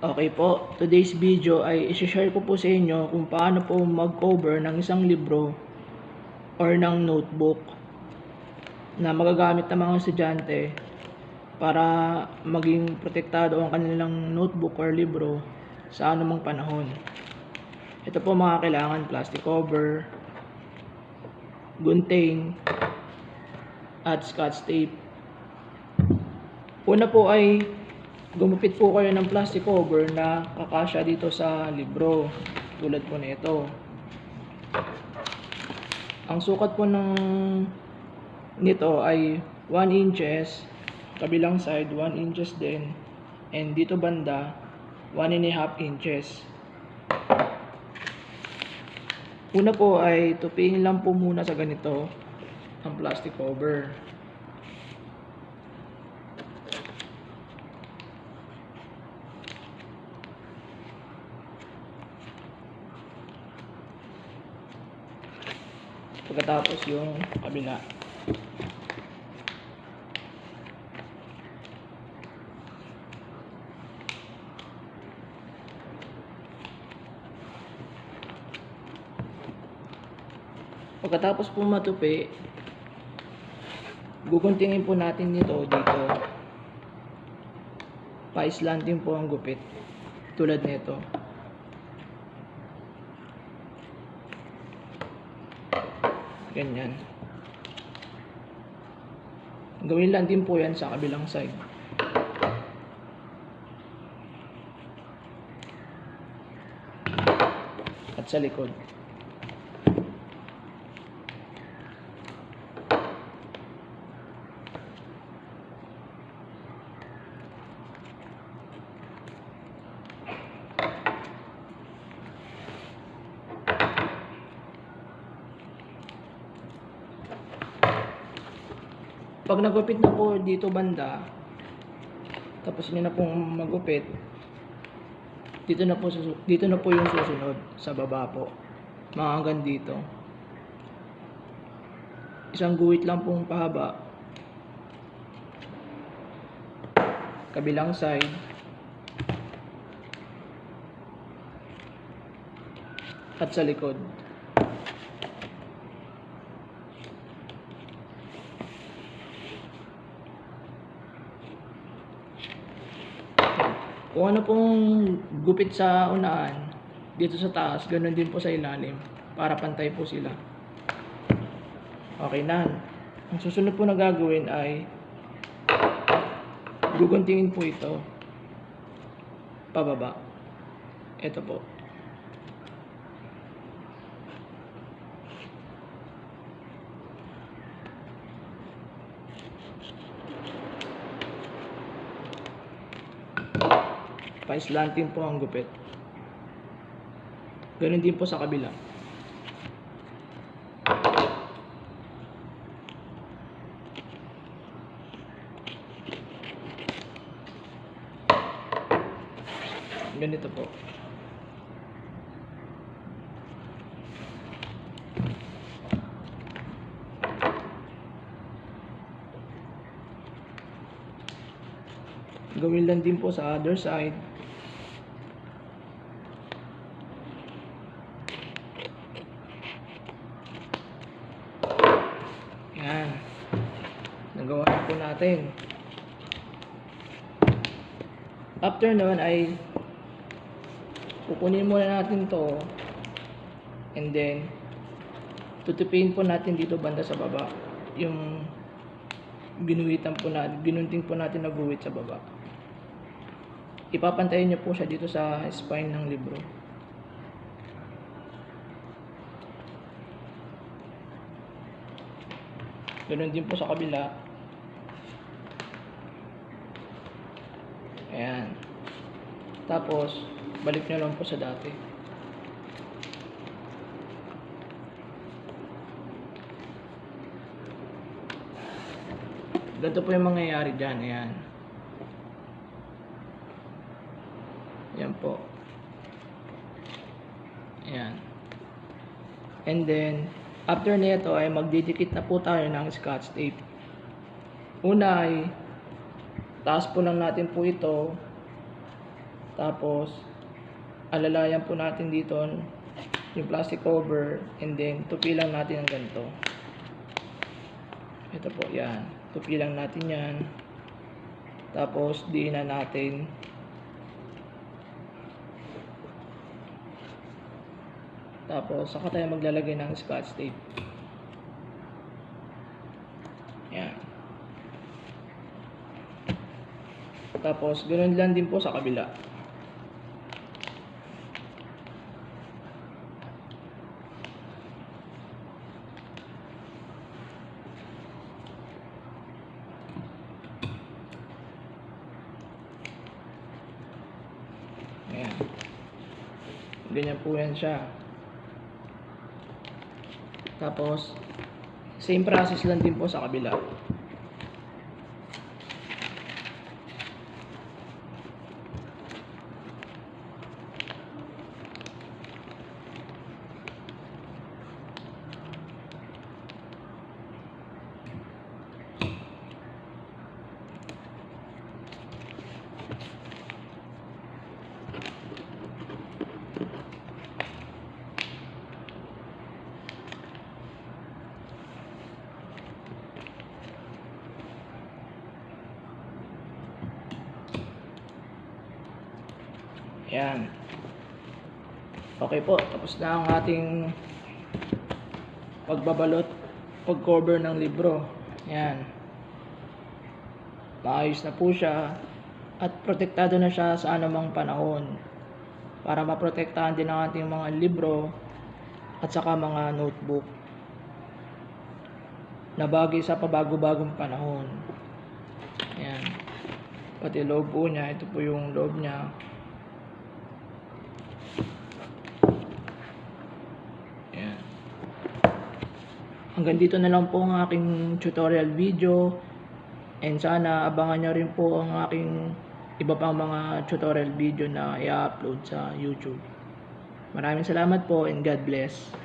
Okay po, today's video ay isi-share ko po sa inyo kung paano po mag-cover ng isang libro or ng notebook na magagamit ng mga estudyante para maging protektado ang kanilang notebook or libro sa anumang panahon. Ito po mga kailangan: plastic cover, gunting, at scotch tape. Una po ay gumupit po kayo ng plastic cover na kakasya dito sa libro, tulad po nito. Ang sukat po nito ay 1 inches, kabilang side 1 inches din, and dito banda 1.5 inches. Una po ay tupiin lang po muna sa ganito ang plastic cover. Pagkatapos yung kabila. Pagkatapos po matupi, guguntingin po natin dito. Pa-slanting po ang gupit, tulad nito. Ganyan. Gawin lang din po yan sa kabilang side. At sa likod. Pag nagupit na po dito banda, tapos niyo na pong magupit, dito na po yung susunod sa baba po, mga hanggang dito. Isang guhit lang pong pahaba, kabilang side, at sa likod. Kung ano pong gupit sa unahan, dito sa taas, ganoon din po sa ilalim, para pantay po sila. Okay na. Ang susunod po na gagawin ay guguntingin po ito pababa. Ito po. Pa-slanting po ang gupit. Ganun din po sa kabila. Ganito po. Gawin lang din po sa other side. Yan. Nagawa na po natin. After naman ay kukunin muna natin to, and then tutupiin po natin dito banda sa baba yung ginunting po natin na guhit sa baba. Ipapantayin nyo po siya dito sa spine ng libro. Ganun din po sa kabila. Ayan. Tapos balik nyo lang po sa dati. Ganito po yung mangyayari dyan. Ayan. Ayan po. Ayan. And then after nito ay magdidikit na po tayo ng scotch tape. Una ay taas po lang natin po ito Tapos alalayan po natin dito yung plastic cover, and then tupi lang natin ng ganito. Ito po, yan. Tupi lang natin yan. Tapos diinan natin. Tapos saka tayo maglalagay ng scotch tape. Yan. Tapos ganoon lang din po sa kabila. Ayan. Ganyan po yan siya. Tapos, same process lang din po sa kabila. Ayan. Okay po, tapos na ang ating pagbabalot, pag-cover ng libro. Ayan. Maayos na po siya at protektado na siya sa anumang panahon para maprotektahan din ang ating mga libro at saka mga notebook na bagay sa pabago-bagong panahon. Ayan. Pati loob po niya, ito po yung loob niya. Ayan. Hanggang dito na lang po ang aking tutorial video, and sana abangan nyo rin po ang aking iba pang mga tutorial video na i-upload sa YouTube. Maraming salamat po, and God bless.